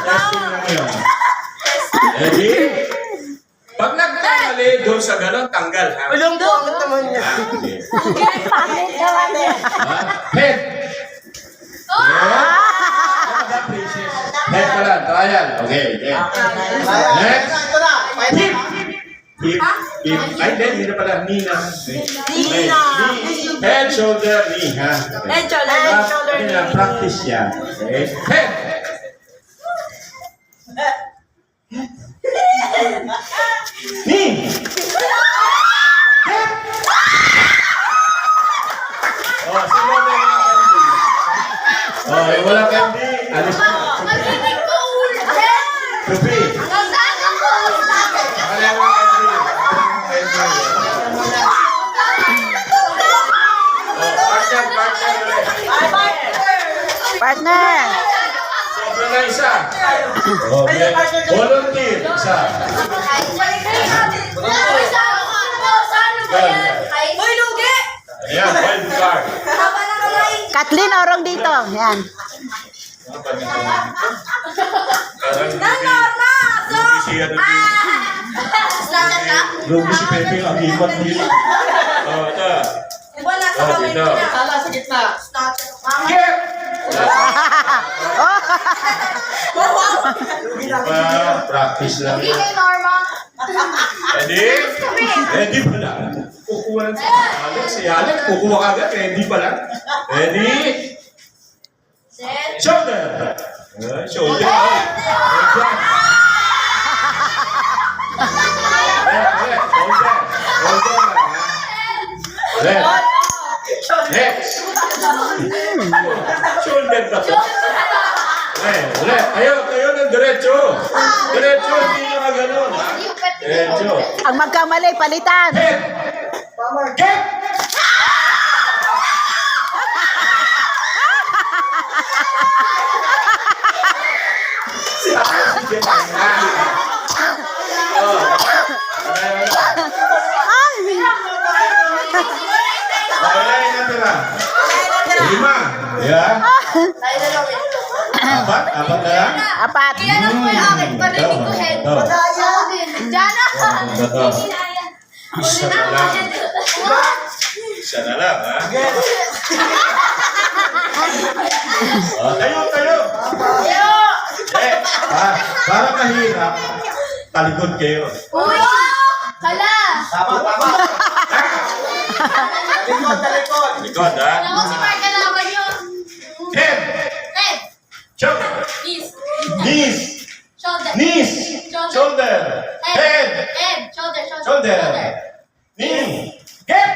Testing lang yun. Ready? Pag nagkamali doon sa gano'n, tanggal ha. Walang pangit naman niya. Head. Princess. Head pala, trial. Okay, okay. Next. Hip. Hip. Hip. Ay, hindi na pala. Knee na. Knee. Head, shoulder, knee ha. Head, shoulder, knee. Practice yan. Okay. Head. Knee. Head. Oh, sino na yung candy? Oh, yung wala candy. Alis na. Tupi. Wala yung candy. Partner. Sobra na isa. Okay. Volunteer. Isa. Hoy, lugi! Ayan, wild card. Kathleen, orong dito. Yan. Lugi si Pepe, ang ibat dito. Oh, ito. Wala sa Oh, kamay dito. niya. Sala sa gitna. Get! Practice lang yan. Ready? Ready pa lang. Kukuha lang si Alex. Si Alex, kukuha ka agad. Ready pa lang. Ready? Shoulder! Shoulder. Shoulder. Left. Next. Shoulder na to. Ulit. Tayo ng diretso. Diretso, hindi nyo ka ganun. Diretso. Ang magkamali, palitan. Head. Get. Lain na tira. 5. Yeah. Apat na lang. Apat. Isa na lang. Isa na lang, ha? Oh, tayo. Para mahirap, talikod kayo. Tama. Likod, ha? Head. Knees. Shoulder. Head. Shoulder. Knee. Get.